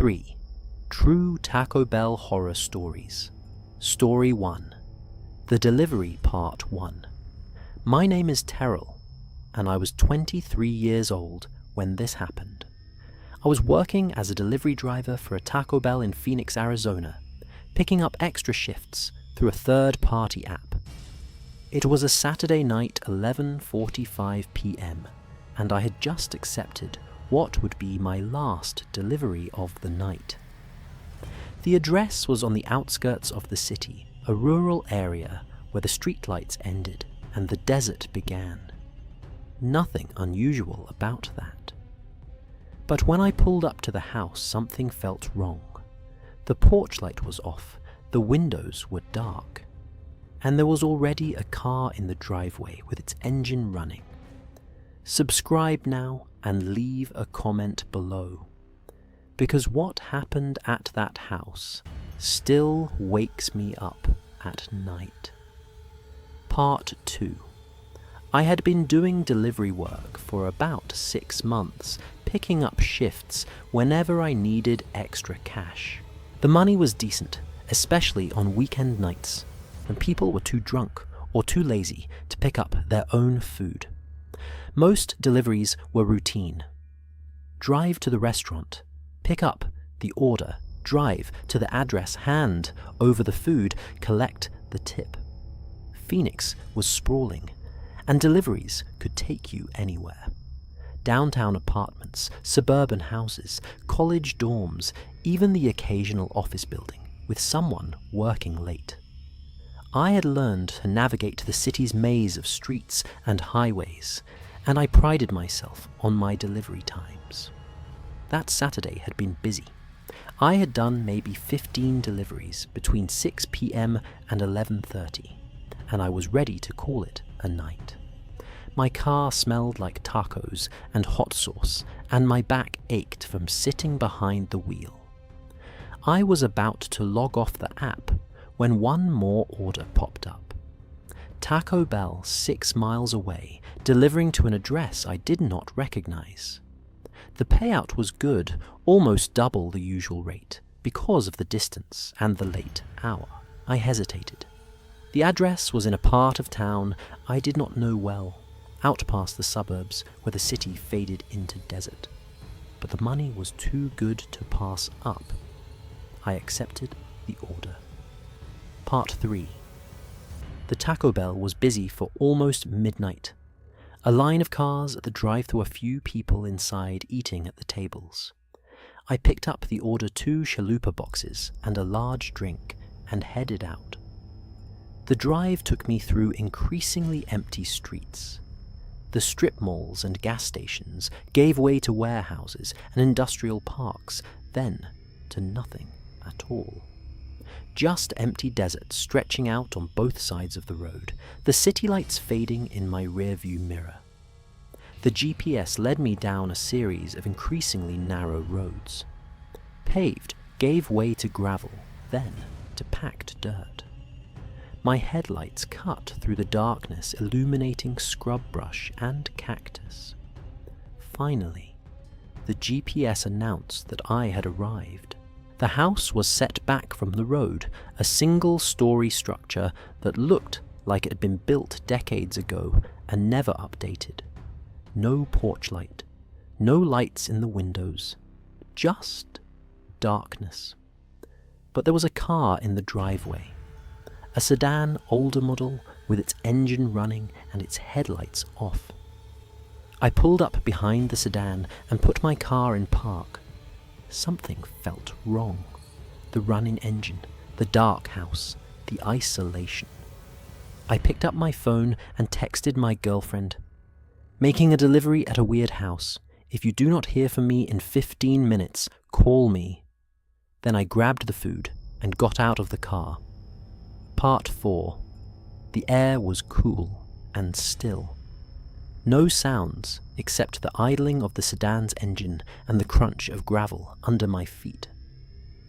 3. True Taco Bell Horror Stories. Story 1. The Delivery Part 1. My name is Terrell, and I was 23 years old when this happened. I was working as a delivery driver for a Taco Bell in Phoenix, Arizona, picking up extra shifts through a third-party app. It was a Saturday night, 11:45 p.m., and I had just accepted what would be my last delivery of the night. The address was on the outskirts of the city, a rural area where the streetlights ended and the desert began. Nothing unusual about that. But when I pulled up to the house, something felt wrong. The porch light was off, the windows were dark, and there was already a car in the driveway with its engine running. Subscribe now and leave a comment below, because what happened at that house still wakes me up at night. Part 2. I had been doing delivery work for about 6 months, picking up shifts whenever I needed extra cash. The money was decent, especially on weekend nights, when people were too drunk or too lazy to pick up their own food. Most deliveries were routine. Drive to the restaurant, pick up the order, drive to the address, hand over the food, collect the tip. Phoenix was sprawling, and deliveries could take you anywhere. Downtown apartments, suburban houses, college dorms, even the occasional office building with someone working late. I had learned to navigate the city's maze of streets and highways, and I prided myself on my delivery times. That Saturday had been busy. I had done maybe 15 deliveries between 6 p.m. and 11:30, and I was ready to call it a night. My car smelled like tacos and hot sauce, and my back ached from sitting behind the wheel. I was about to log off the app when one more order popped up. Taco Bell 6 miles away, delivering to an address I did not recognize. The payout was good, almost double the usual rate, because of the distance and the late hour. I hesitated. The address was in a part of town I did not know well, out past the suburbs where the city faded into desert. But the money was too good to pass up. I accepted the order. Part 3. The Taco Bell was busy for almost midnight. A line of cars at the drive-thru, a few people inside eating at the tables. I picked up the order 2 chalupa boxes and a large drink and headed out. The drive took me through increasingly empty streets. The strip malls and gas stations gave way to warehouses and industrial parks, then to nothing at all. Just empty desert stretching out on both sides of the road, the city lights fading in my rearview mirror. The GPS led me down a series of increasingly narrow roads. Paved gave way to gravel, then to packed dirt. My headlights cut through the darkness, illuminating scrub brush and cactus. Finally, the GPS announced that I had arrived. The house was set back from the road, a single-story structure that looked like it had been built decades ago and never updated. No porch light, no lights in the windows, just darkness. But there was a car in the driveway. A sedan, older model, with its engine running and its headlights off. I pulled up behind the sedan and put my car in park. Something felt wrong. The running engine, the dark house, the isolation. I picked up my phone and texted my girlfriend, "Making a delivery at a weird house. If you do not hear from me in 15 minutes, call me." Then I grabbed the food and got out of the car. Part 4. The air was cool and still. No sounds except the idling of the sedan's engine and the crunch of gravel under my feet.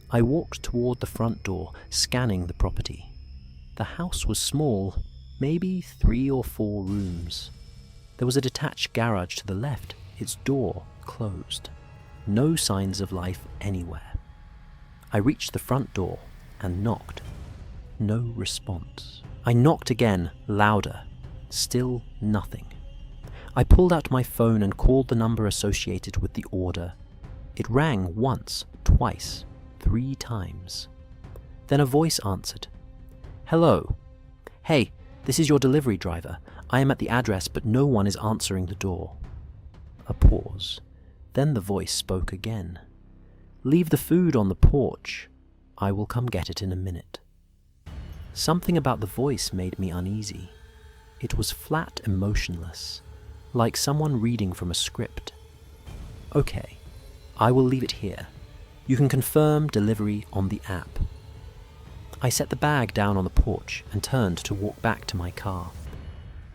I walked toward the front door, scanning the property. The house was small, maybe 3 or 4 rooms. There was a detached garage to the left, its door closed. No signs of life anywhere. I reached the front door and knocked. No response. I knocked again, louder. Still nothing. I pulled out my phone and called the number associated with the order. It rang once, twice, 3 times. Then a voice answered. "Hello. Hey, this is your delivery driver. I am at the address, but no one is answering the door." A pause. Then the voice spoke again. "Leave the food on the porch. I will come get it in a minute." Something about the voice made me uneasy. It was flat, emotionless, like someone reading from a script. "Okay, I will leave it here. You can confirm delivery on the app." I set the bag down on the porch and turned to walk back to my car.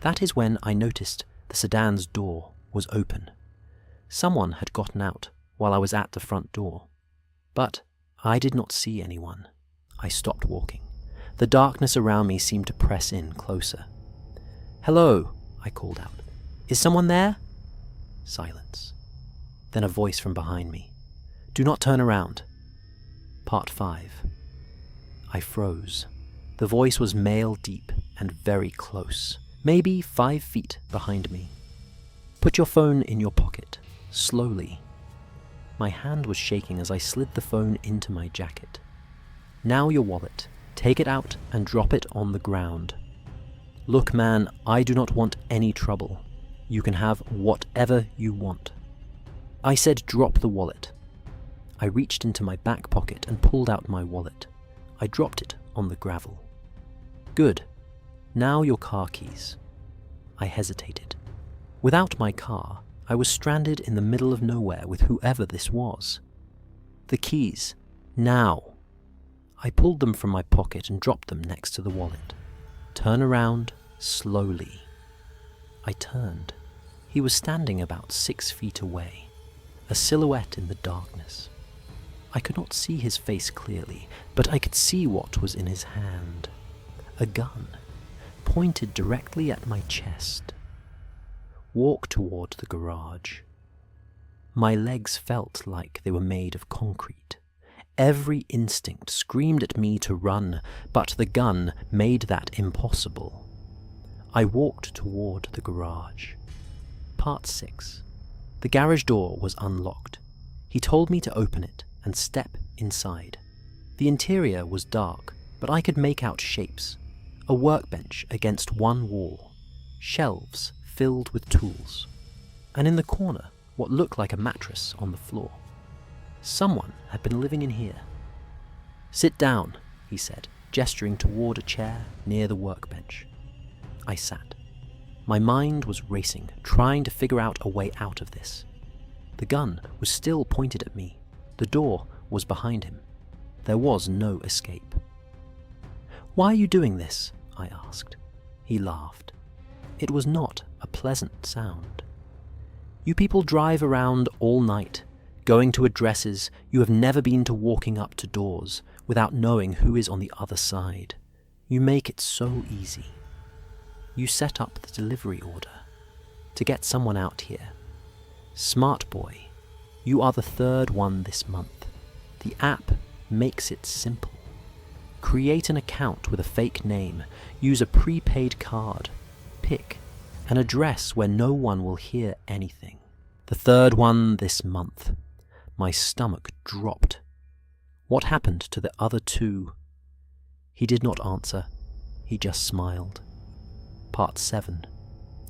That is when I noticed the sedan's door was open. Someone had gotten out while I was at the front door. But I did not see anyone. I stopped walking. The darkness around me seemed to press in closer. "Hello," I called out. "Is someone there?" Silence. Then a voice from behind me. "Do not turn around." Part 5. I froze. The voice was male deep and very close, maybe 5 feet behind me. "Put your phone in your pocket, slowly." My hand was shaking as I slid the phone into my jacket. "Now your wallet. Take it out and drop it on the ground." "Look, man, I do not want any trouble. You can have whatever you want." I said drop the wallet. I reached into my back pocket and pulled out my wallet. I dropped it on the gravel. "Good. Now your car keys." I hesitated. Without my car, I was stranded in the middle of nowhere with whoever this was. "The keys. Now." I pulled them from my pocket and dropped them next to the wallet. "Turn around, slowly." I turned. He was standing about 6 feet away, a silhouette in the darkness. I could not see his face clearly, but I could see what was in his hand. A gun, pointed directly at my chest. "Walk toward the garage." My legs felt like they were made of concrete. Every instinct screamed at me to run, but the gun made that impossible. I walked toward the garage. Part 6. The garage door was unlocked. He told me to open it and step inside. The interior was dark, but I could make out shapes. A workbench against one wall, shelves filled with tools, and in the corner, what looked like a mattress on the floor. Someone had been living in here. "Sit down," he said, gesturing toward a chair near the workbench. I sat. My mind was racing, trying to figure out a way out of this. The gun was still pointed at me. The door was behind him. There was no escape. "Why are you doing this?" I asked. He laughed. It was not a pleasant sound. "You people drive around all night, going to addresses you have never been to, walking up to doors without knowing who is on the other side. You make it so easy. You set up the delivery order to get someone out here. Smart boy, you are the 3rd one this month. The app makes it simple. Create an account with a fake name, use a prepaid card, pick an address where no one will hear anything. The 3rd one this month." My stomach dropped. What happened to the other 2? He did not answer. He just smiled. Part 7.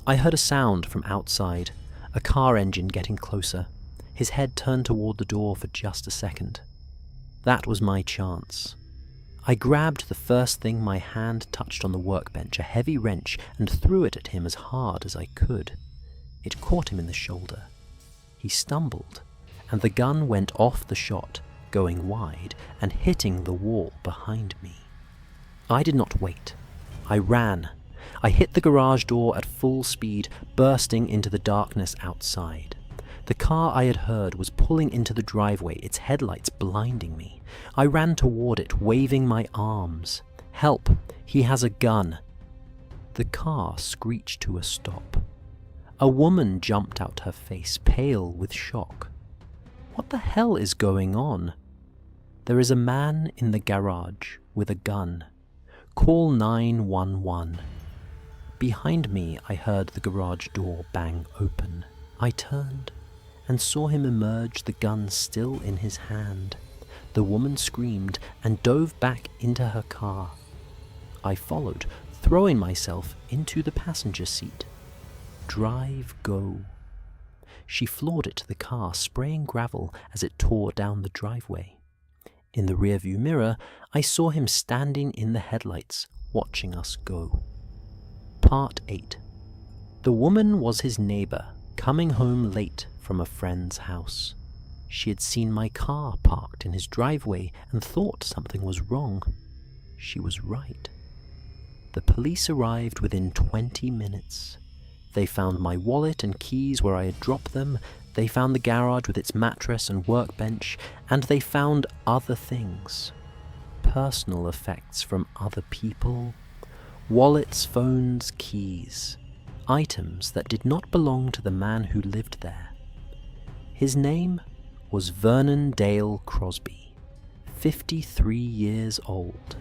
I heard a sound from outside, a car engine getting closer. His head turned toward the door for just a second. That was my chance. I grabbed the first thing my hand touched on the workbench, a heavy wrench, and threw it at him as hard as I could. It caught him in the shoulder. He stumbled, and the gun went off the shot, going wide and hitting the wall behind me. I did not wait. I ran. I hit the garage door at full speed, bursting into the darkness outside. The car I had heard was pulling into the driveway, its headlights blinding me. I ran toward it, waving my arms. "Help! He has a gun!" The car screeched to a stop. A woman jumped out, her face pale with shock. What the hell is going on? There is a man in the garage with a gun. Call 911. Behind me, I heard the garage door bang open. I turned and saw him emerge, the gun still in his hand. The woman screamed and dove back into her car. I followed, throwing myself into the passenger seat. Drive, go. She floored it to the car, spraying gravel as it tore down the driveway. In the rearview mirror, I saw him standing in the headlights, watching us go. Part 8. The woman was his neighbor, coming home late from a friend's house. She had seen my car parked in his driveway and thought something was wrong. She was right. The police arrived within 20 minutes. They found my wallet and keys where I had dropped them. They found the garage with its mattress and workbench, and they found other things. Personal effects from other people. Wallets, phones, keys. Items that did not belong to the man who lived there. His name was Vernon Dale Crosby, 53 years old.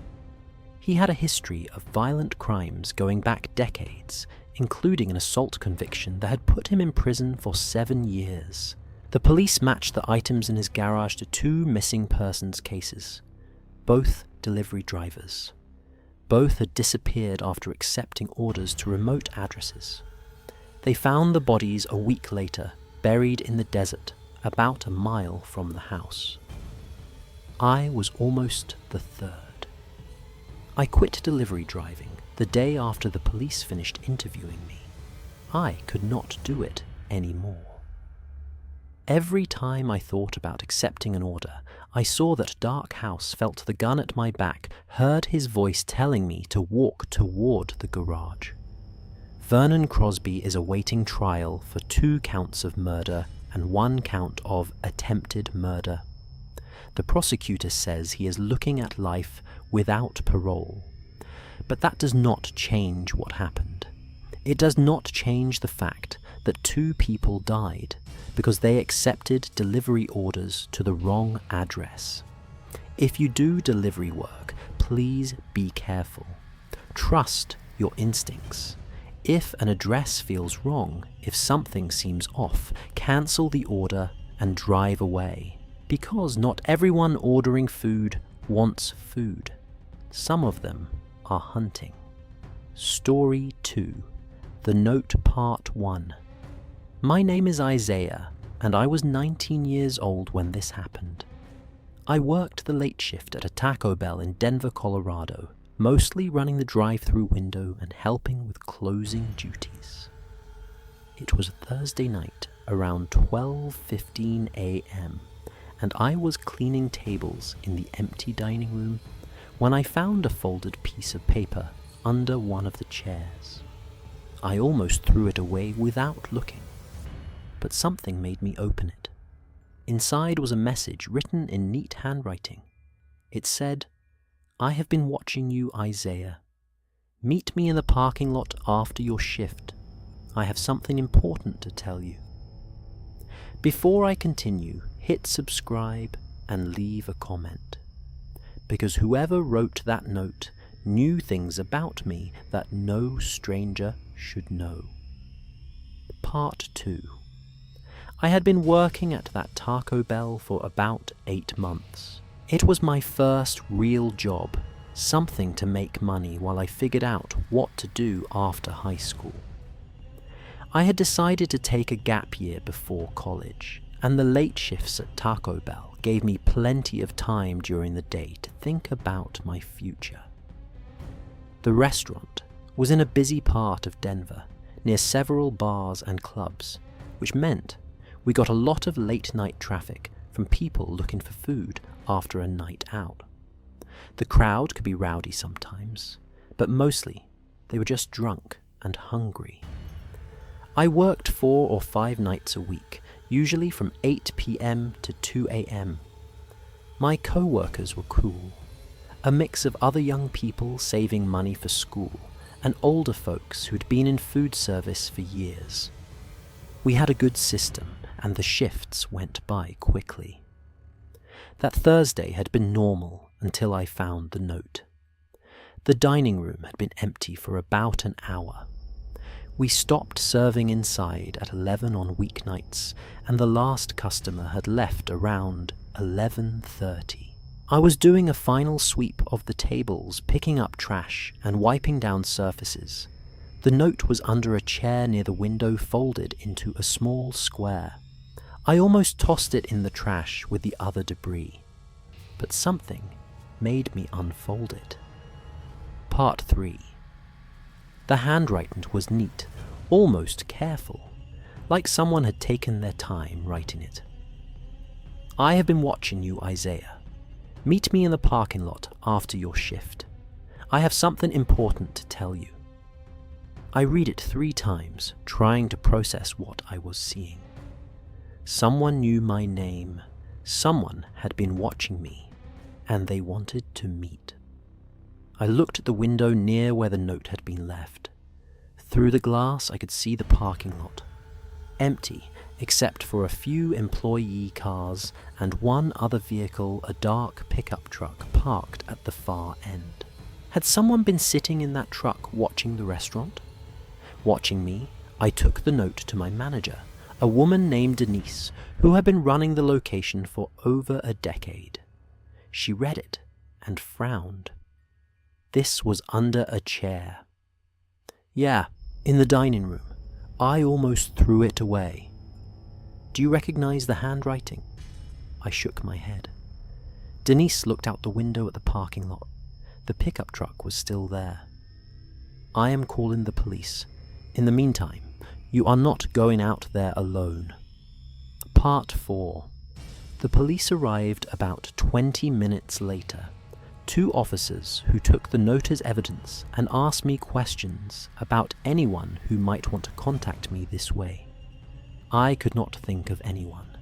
He had a history of violent crimes going back decades, including an assault conviction that had put him in prison for 7 years. The police matched the items in his garage to 2 missing persons cases, both delivery drivers. Both had disappeared after accepting orders to remote addresses. They found the bodies a week later, buried in the desert, about a mile from the house. I was almost the third. I quit delivery driving the day after the police finished interviewing me. I could not do it anymore. Every time I thought about accepting an order, I saw that Dark House, felt the gun at my back, heard his voice telling me to walk toward the garage. Vernon Crosby is awaiting trial for 2 counts of murder and 1 count of attempted murder. The prosecutor says he is looking at life without parole. But that does not change what happened. It does not change the fact that 2 people died because they accepted delivery orders to the wrong address. If you do delivery work, please be careful. Trust your instincts. If an address feels wrong, if something seems off, cancel the order and drive away. Because not everyone ordering food wants food. Some of them are hunting. Story 2. The Note Part 1. My name is Isaiah, and I was 19 years old when this happened. I worked the late shift at a Taco Bell in Denver, Colorado, mostly running the drive-through window and helping with closing duties. It was Thursday night, around 12:15 a.m., and I was cleaning tables in the empty dining room when I found a folded piece of paper under one of the chairs. I almost threw it away without looking, but something made me open it. Inside was a message written in neat handwriting. It said, "I have been watching you, Isaiah. Meet me in the parking lot after your shift. I have something important to tell you." Before I continue, hit subscribe and leave a comment, because whoever wrote that note knew things about me that no stranger should know. Part 2. I had been working at that Taco Bell for about 8 months. It was my first real job, something to make money while I figured out what to do after high school. I had decided to take a gap year before college, and the late shifts at Taco Bell gave me plenty of time during the day to think about my future. The restaurant was in a busy part of Denver, near several bars and clubs, which meant we got a lot of late-night traffic from people looking for food after a night out. The crowd could be rowdy sometimes, but mostly they were just drunk and hungry. I worked 4 or 5 nights a week, usually from 8 p.m. to 2 a.m. My co-workers were cool, a mix of other young people saving money for school and older folks who'd been in food service for years. We had a good system, and the shifts went by quickly. That Thursday had been normal until I found the note. The dining room had been empty for about an hour. We stopped serving inside at 11 on weeknights, and the last customer had left around 11:30. I was doing a final sweep of the tables, picking up trash and wiping down surfaces. The note was under a chair near the window, folded into a small square. I almost tossed it in the trash with the other debris, but something made me unfold it. Part 3. The handwriting was neat, almost careful, like someone had taken their time writing it. I have been watching you, Isaiah. Meet me in the parking lot after your shift. I have something important to tell you. I read it 3 times, trying to process what I was seeing. Someone knew my name, someone had been watching me, and they wanted to meet. I looked at the window near where the note had been left. Through the glass I could see the parking lot, empty except for a few employee cars and one other vehicle, a dark pickup truck parked at the far end. Had someone been sitting in that truck watching the restaurant? Watching me, I took the note to my manager, a woman named Denise, who had been running the location for over a decade. She read it and frowned. This was under a chair. Yeah, in the dining room. I almost threw it away. Do you recognize the handwriting? I shook my head. Denise looked out the window at the parking lot. The pickup truck was still there. I am calling the police. In the meantime, you are not going out there alone. Part 4. The police arrived about 20 minutes later. 2 officers who took the note as evidence and asked me questions about anyone who might want to contact me this way. I could not think of anyone.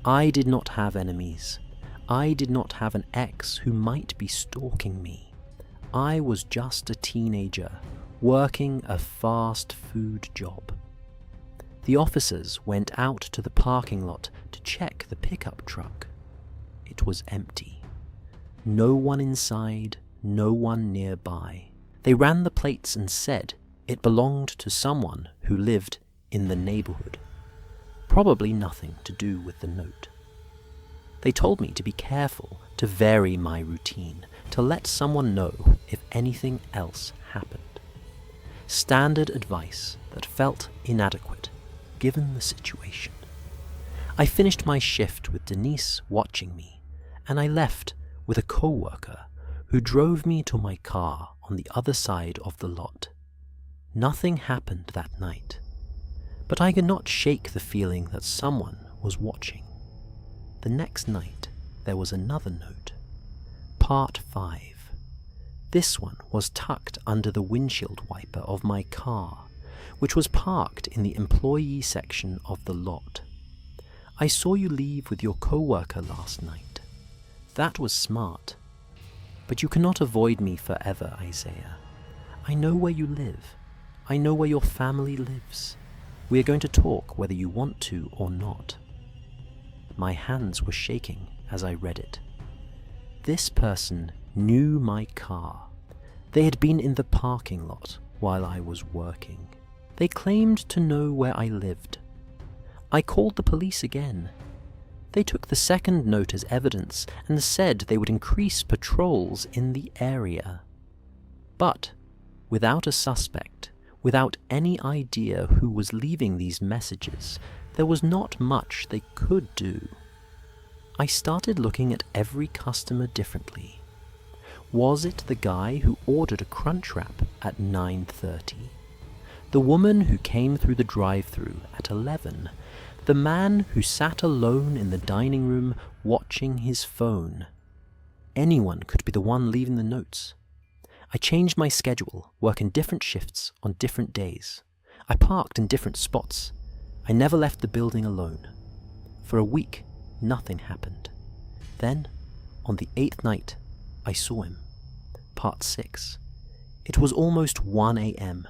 I did not have enemies. I did not have an ex who might be stalking me. I was just a teenager working a fast food job. The officers went out to the parking lot to check the pickup truck. It was empty. No one inside, no one nearby. They ran the plates and said it belonged to someone who lived in the neighborhood. Probably nothing to do with the note. They told me to be careful, to vary my routine, to let someone know if anything else happened. Standard advice that felt inadequate, given the situation. I finished my shift with Denise watching me, and I left with a co-worker who drove me to my car on the other side of the lot. Nothing happened that night, but I could not shake the feeling that someone was watching. The next night, there was another note. Part 5. This one was tucked under the windshield wiper of my car, which was parked in the employee section of the lot. I saw you leave with your co-worker last night. That was smart. But you cannot avoid me forever, Isaiah. I know where you live. I know where your family lives. We are going to talk whether you want to or not. My hands were shaking as I read it. This person knew my car. They had been in the parking lot while I was working. They claimed to know where I lived. I called the police again. They took the second note as evidence and said they would increase patrols in the area. But without a suspect, without any idea who was leaving these messages, there was not much they could do. I started looking at every customer differently. Was it the guy who ordered a crunch wrap at 9:30? The woman who came through the drive-thru at 11? The man who sat alone in the dining room watching his phone? Anyone could be the one leaving the notes. I changed my schedule, working different shifts on different days. I parked in different spots. I never left the building alone. For a week, nothing happened. Then, on the 8th night, I saw him. Part 6. It was almost 1 a.m.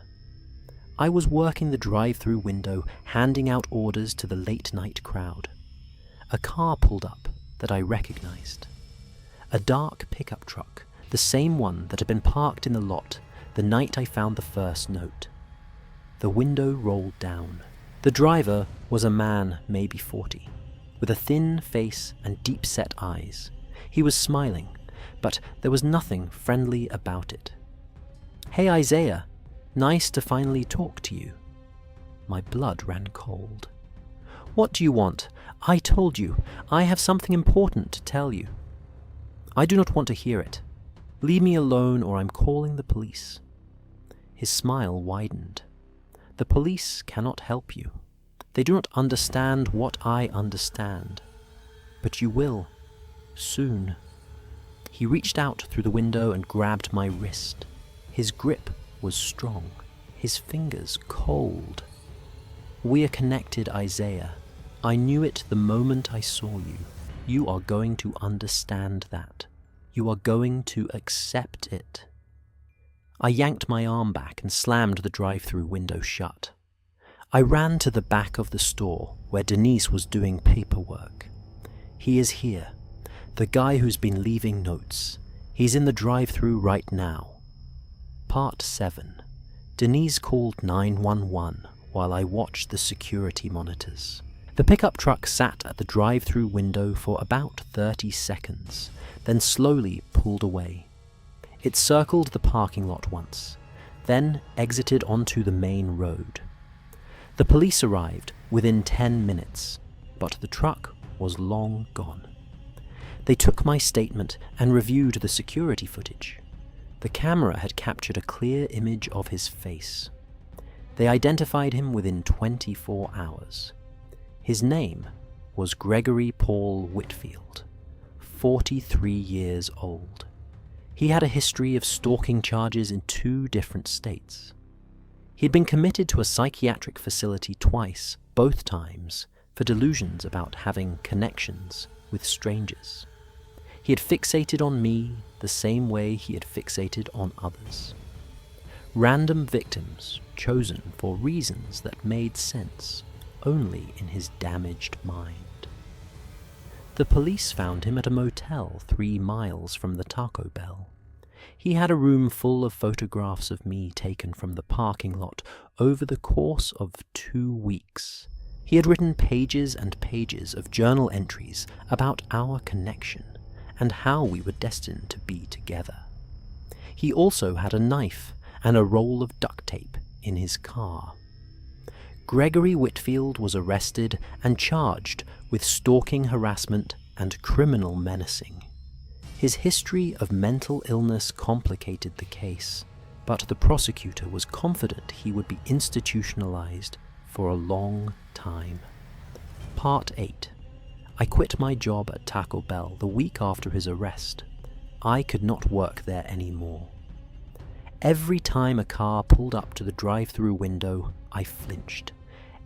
I was working the drive-thru window, handing out orders to the late-night crowd. A car pulled up, that I recognized. A dark pickup truck, the same one that had been parked in the lot the night I found the first note. The window rolled down. The driver was a man, maybe 40, with a thin face and deep-set eyes. He was smiling, but there was nothing friendly about it. "Hey Isaiah, nice to finally talk to you." My blood ran cold. "What do you want? I told you, I have something important to tell you." "I do not want to hear it. Leave me alone or I'm calling the police." His smile widened. "The police cannot help you. They do not understand what I understand. But you will, soon." He reached out through the window and grabbed my wrist. His grip was strong, his fingers cold. "We are connected, Isaiah. I knew it the moment I saw you. You are going to understand that. You are going to accept it." I yanked my arm back and slammed the drive-through window shut. I ran to the back of the store where Denise was doing paperwork. "He is here. The guy who's been leaving notes. He's in the drive-through right now." Part 7. Denise called 911 while I watched the security monitors. The pickup truck sat at the drive-through window for about 30 seconds, then slowly pulled away. It circled the parking lot once, then exited onto the main road. The police arrived within 10 minutes, but the truck was long gone. They took my statement and reviewed the security footage. The camera had captured a clear image of his face. They identified him within 24 hours. His name was Gregory Paul Whitfield, 43 years old. He had a history of stalking charges in 2 different states. He'd been committed to a psychiatric facility twice, both times, for delusions about having connections with strangers. He had fixated on me the same way he had fixated on others. Random victims chosen for reasons that made sense only in his damaged mind. The police found him at a motel 3 miles from the Taco Bell. He had a room full of photographs of me taken from the parking lot over the course of 2 weeks. He had written pages and pages of journal entries about our connection and how we were destined to be together. He also had a knife and a roll of duct tape in his car. Gregory Whitfield was arrested and charged with stalking harassment and criminal menacing. His history of mental illness complicated the case, but the prosecutor was confident he would be institutionalized for a long time. Part 8. I quit my job at Taco Bell the week after his arrest. I could not work there anymore. Every time a car pulled up to the drive-through window, I flinched.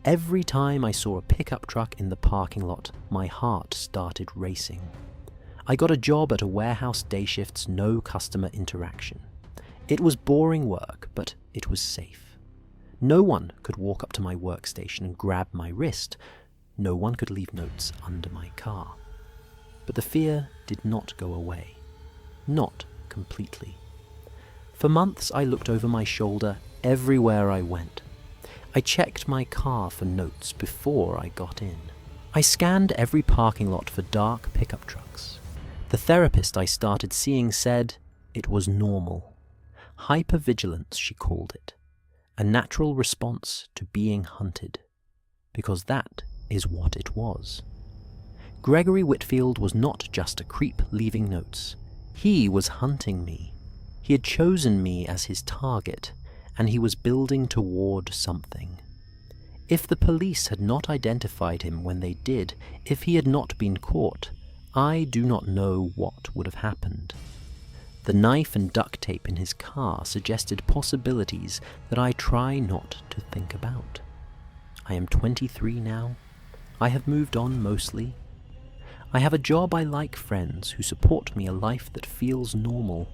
Every time I saw a pickup truck in the parking lot, my heart started racing. I got a job at a warehouse day shift's no customer interaction. It was boring work, but it was safe. No one could walk up to my workstation and grab my wrist. No one could leave notes under my car. But the fear did not go away. Not completely. For months I looked over my shoulder everywhere I went. I checked my car for notes before I got in. I scanned every parking lot for dark pickup trucks. The therapist I started seeing said it was normal. Hypervigilance, she called it. A natural response to being hunted. Because that is what it was. Gregory Whitfield was not just a creep leaving notes. He was hunting me. He had chosen me as his target, and he was building toward something. If the police had not identified him when they did, if he had not been caught, I do not know what would have happened. The knife and duct tape in his car suggested possibilities that I try not to think about. I am 23 now. I have moved on mostly. I have a job I like, friends who support me, a life that feels normal.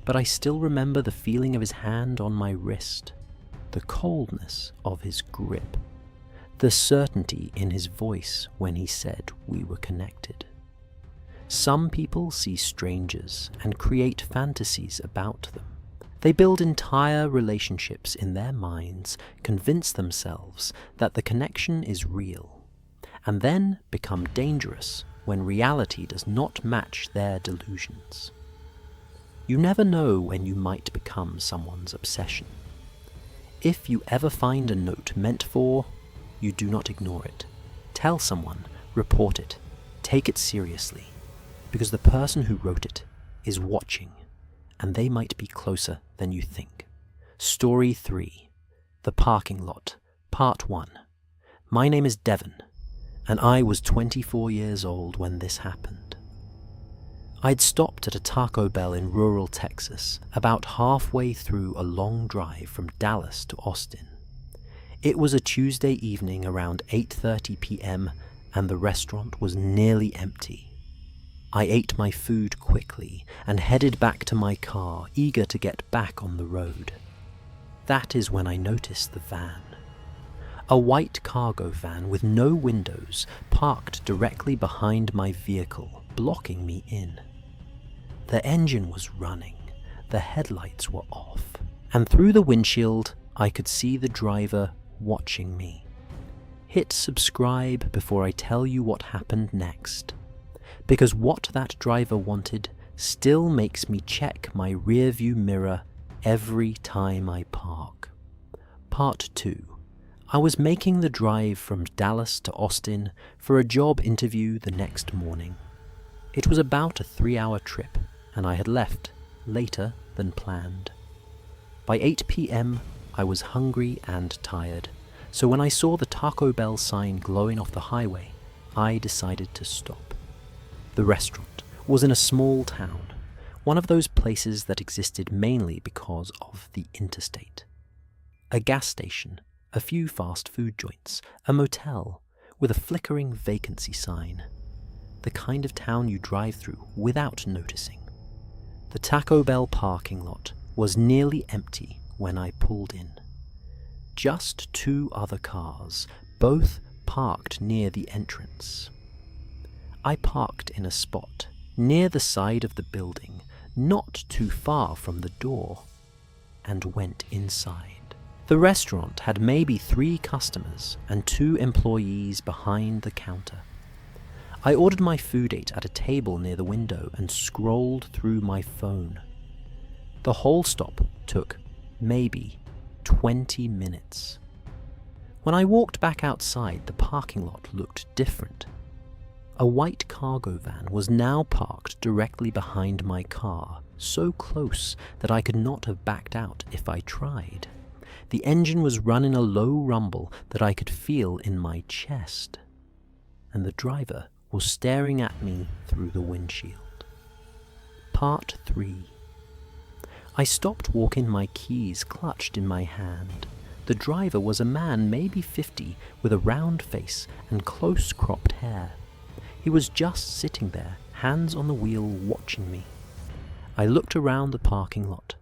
But I still remember the feeling of his hand on my wrist, the coldness of his grip, the certainty in his voice when he said we were connected. Some people see strangers and create fantasies about them. They build entire relationships in their minds, convince themselves that the connection is real, and then become dangerous when reality does not match their delusions. You never know when you might become someone's obsession. If you ever find a note meant for, you do not ignore it. Tell someone, report it, take it seriously, because the person who wrote it is watching, and they might be closer than you think. Story 3. The Parking Lot, Part 1. My name is Devon, and I was 24 years old when this happened. I'd stopped at a Taco Bell in rural Texas, about halfway through a long drive from Dallas to Austin. It was a Tuesday evening around 8:30 p.m., and the restaurant was nearly empty. I ate my food quickly and headed back to my car, eager to get back on the road. That is when I noticed the van. A white cargo van with no windows parked directly behind my vehicle, blocking me in. The engine was running, the headlights were off, and through the windshield I could see the driver watching me. Hit subscribe before I tell you what happened next, because what that driver wanted still makes me check my rearview mirror every time I park. Part 2. I was making the drive from Dallas to Austin for a job interview the next morning. It was about a 3-hour trip, and I had left later than planned. By 8 p.m., I was hungry and tired, so when I saw the Taco Bell sign glowing off the highway, I decided to stop. The restaurant was in a small town, one of those places that existed mainly because of the interstate. A gas station, a few fast food joints, a motel with a flickering vacancy sign. The kind of town you drive through without noticing. The Taco Bell parking lot was nearly empty when I pulled in. Just 2 other cars, both parked near the entrance. I parked in a spot near the side of the building, not too far from the door, and went inside. The restaurant had maybe 3 customers and 2 employees behind the counter. I ordered my food at a table near the window and scrolled through my phone. The whole stop took maybe 20 minutes. When I walked back outside, the parking lot looked different. A white cargo van was now parked directly behind my car, so close that I could not have backed out if I tried. The engine was running a low rumble that I could feel in my chest, and the driver was staring at me through the windshield. Part 3. I stopped walking, my keys clutched in my hand. The driver was a man maybe 50 with a round face and close cropped hair. He was just sitting there, hands on the wheel, watching me. I looked around the parking lot.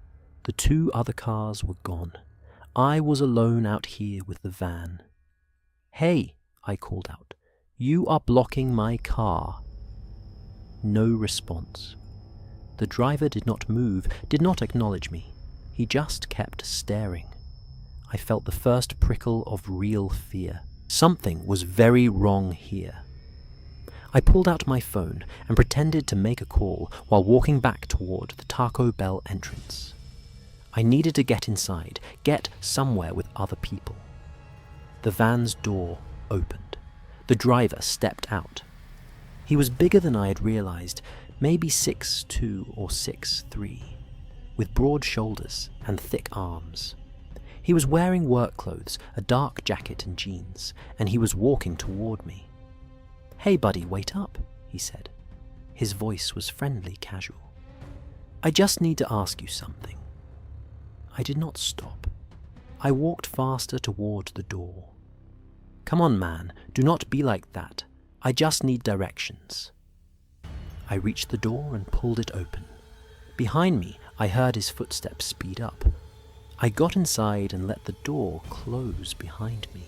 The 2 other cars were gone. I was alone out here with the van. "Hey," I called out, "you are blocking my car." No response. The driver did not move, did not acknowledge me. He just kept staring. I felt the first prickle of real fear. Something was very wrong here. I pulled out my phone and pretended to make a call while walking back toward the Taco Bell entrance. I needed to get inside, get somewhere with other people. The van's door opened. The driver stepped out. He was bigger than I had realized, maybe 6'2" or 6'3", with broad shoulders and thick arms. He was wearing work clothes, a dark jacket and jeans, and he was walking toward me. "Hey buddy, wait up," he said. His voice was friendly, casual. "I just need to ask you something." I did not stop. I walked faster toward the door. "Come on, man, do not be like that. I just need directions." I reached the door and pulled it open. Behind me, I heard his footsteps speed up. I got inside and let the door close behind me.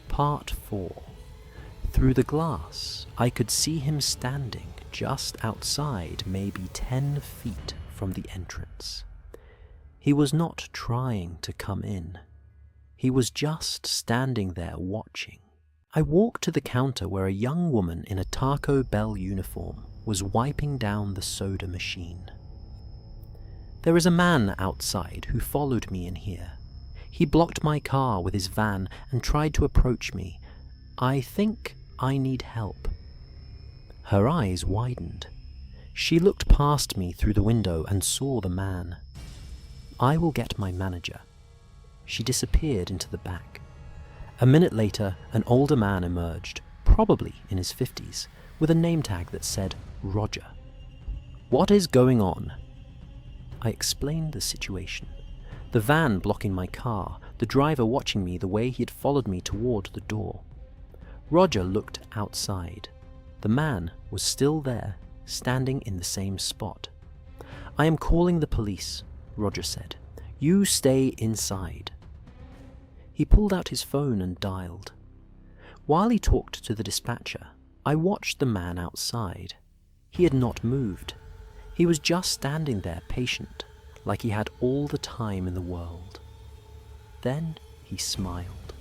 Part 4. Through the glass, I could see him standing just outside, maybe 10 feet from the entrance. He was not trying to come in. He was just standing there watching. I walked to the counter where a young woman in a Taco Bell uniform was wiping down the soda machine. There is a man outside who followed me in here. He blocked my car with his van and tried to approach me. I think I need help. Her eyes widened. She looked past me through the window and saw the man. I will get my manager. She disappeared into the back. A minute later, an older man emerged, probably in his 50s, with a name tag that said Roger. What is going on? I explained the situation. The van blocking my car, the driver watching me the way he had followed me toward the door. Roger looked outside. The man was still there, standing in the same spot. I am calling the police, Roger said. You stay inside. He pulled out his phone and dialed. While he talked to the dispatcher, I watched the man outside. He had not moved. He was just standing there patient, like he had all the time in the world. Then he smiled.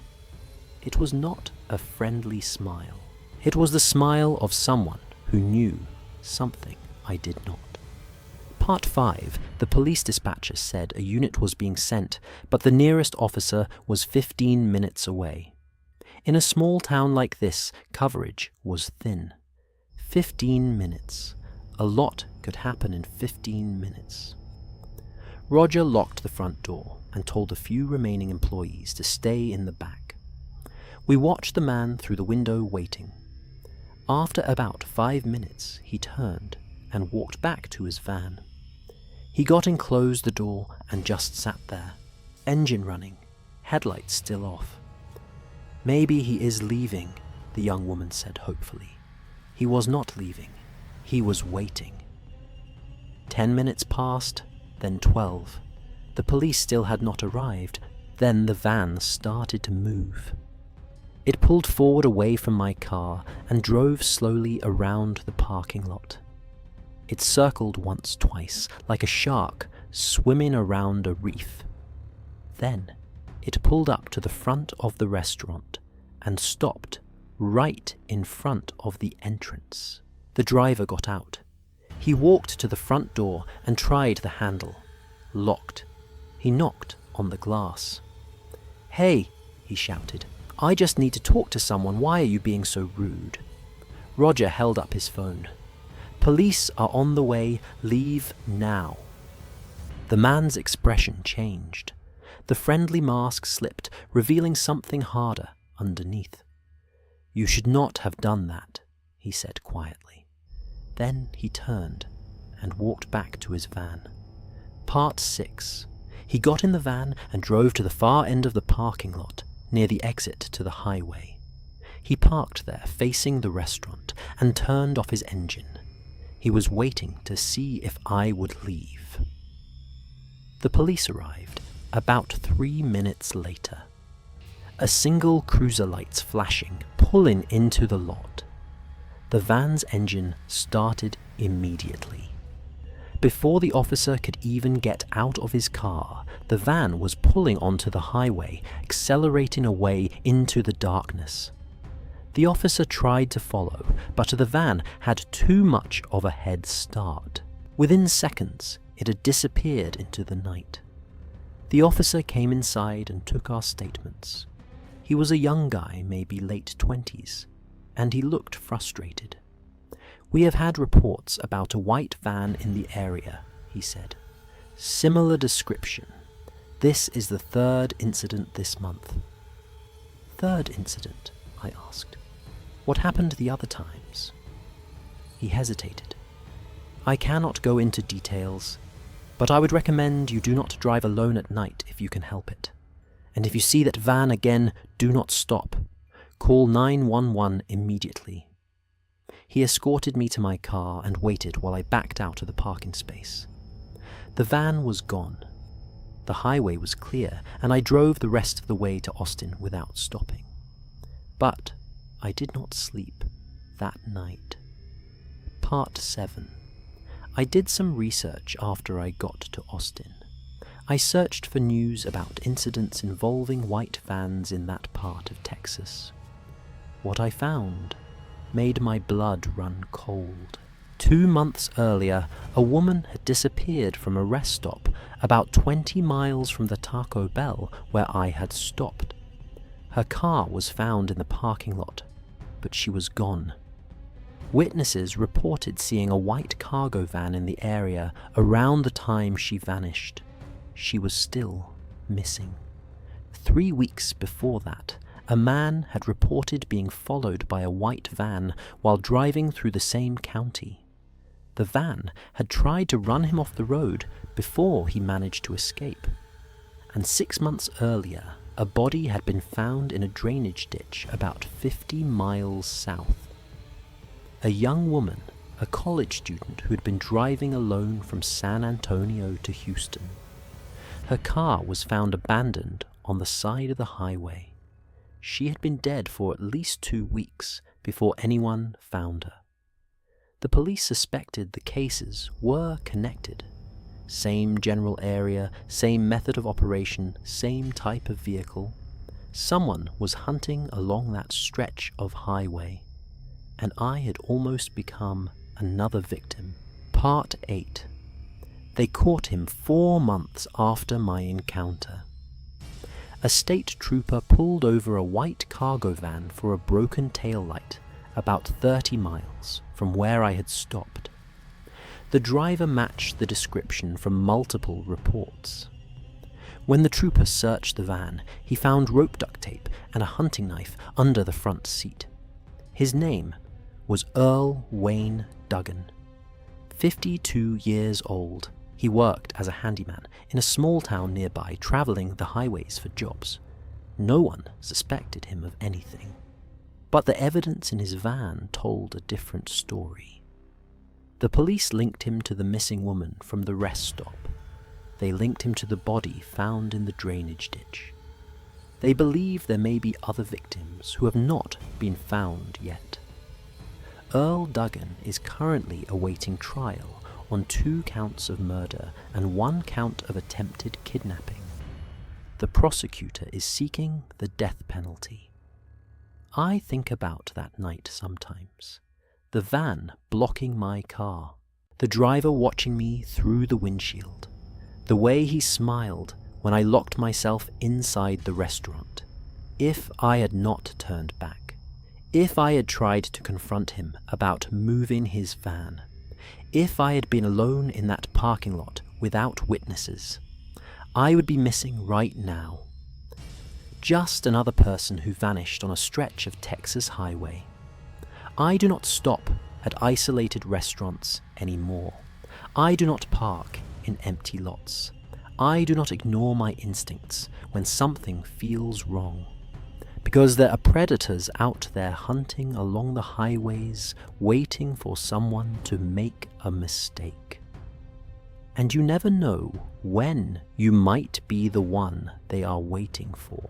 It was not a friendly smile. It was the smile of someone who knew something I did not. Part 5, the police dispatcher said a unit was being sent, but the nearest officer was 15 minutes away. In a small town like this, coverage was thin. 15 minutes. A lot could happen in 15 minutes. Roger locked the front door and told a few remaining employees to stay in the back. We watched the man through the window waiting. After about 5 minutes, he turned and walked back to his van. He got in, closed the door, and just sat there, engine running, headlights still off. Maybe he is leaving, the young woman said hopefully. He was not leaving. He was waiting. 10 minutes passed, then 12. The police still had not arrived. Then the van started to move. It pulled forward away from my car and drove slowly around the parking lot. It circled once, twice, like a shark swimming around a reef. Then it pulled up to the front of the restaurant and stopped right in front of the entrance. The driver got out. He walked to the front door and tried the handle. Locked. He knocked on the glass. "Hey," he shouted. "I just need to talk to someone. Why are you being so rude?" Roger held up his phone. "Police are on the way. Leave now." The man's expression changed. The friendly mask slipped, revealing something harder underneath. "You should not have done that," he said quietly. Then he turned and walked back to his van. Part 6. He got in the van and drove to the far end of the parking lot, near the exit to the highway. He parked there, facing the restaurant, and turned off his engine. He was waiting to see if I would leave. The police arrived about 3 minutes later. A single cruiser lights flashing, pulling into the lot. The van's engine started immediately. Before the officer could even get out of his car, the van was pulling onto the highway, accelerating away into the darkness. The officer tried to follow, but the van had too much of a head start. Within seconds, it had disappeared into the night. The officer came inside and took our statements. He was a young guy, maybe late 20s, and he looked frustrated. "We have had reports about a white van in the area," he said. "Similar description. This is the 3rd incident this month." "Third incident?" I asked. "What happened the other times?" He hesitated. "I cannot go into details, but I would recommend you do not drive alone at night if you can help it. And if you see that van again, do not stop. Call 911 immediately." He escorted me to my car and waited while I backed out of the parking space. The van was gone. The highway was clear, and I drove the rest of the way to Austin without stopping. But I did not sleep that night. Part 7. I did some research after I got to Austin. I searched for news about incidents involving white vans in that part of Texas. What I found made my blood run cold. 2 months earlier, a woman had disappeared from a rest stop about 20 miles from the Taco Bell where I had stopped. Her car was found in the parking lot, but she was gone. Witnesses reported seeing a white cargo van in the area around the time she vanished. She was still missing. 3 weeks before that, a man had reported being followed by a white van while driving through the same county. The van had tried to run him off the road before he managed to escape. And 6 months earlier, a body had been found in a drainage ditch about 50 miles south. A young woman, a college student who had been driving alone from San Antonio to Houston. Her car was found abandoned on the side of the highway. She had been dead for at least 2 weeks before anyone found her. The police suspected the cases were connected. Same general area, same method of operation, same type of vehicle. Someone was hunting along that stretch of highway, and I had almost become another victim. Part 8. They caught him 4 months after my encounter. A state trooper pulled over a white cargo van for a broken taillight about 30 miles from where I had stopped. The driver matched the description from multiple reports. When the trooper searched the van, he found rope duct tape and a hunting knife under the front seat. His name was Earl Wayne Duggan. 52 years old, he worked as a handyman in a small town nearby, traveling the highways for jobs. No one suspected him of anything. But the evidence in his van told a different story. The police linked him to the missing woman from the rest stop. They linked him to the body found in the drainage ditch. They believe there may be other victims who have not been found yet. Earl Duggan is currently awaiting trial on 2 counts of murder and 1 count of attempted kidnapping. The prosecutor is seeking the death penalty. I think about that night sometimes. The van blocking my car, the driver watching me through the windshield, the way he smiled when I locked myself inside the restaurant. If I had not turned back, if I had tried to confront him about moving his van, if I had been alone in that parking lot without witnesses, I would be missing right now. Just another person who vanished on a stretch of Texas highway. I do not stop at isolated restaurants anymore. I do not park in empty lots. I do not ignore my instincts when something feels wrong. Because there are predators out there hunting along the highways, waiting for someone to make a mistake. And you never know when you might be the one they are waiting for.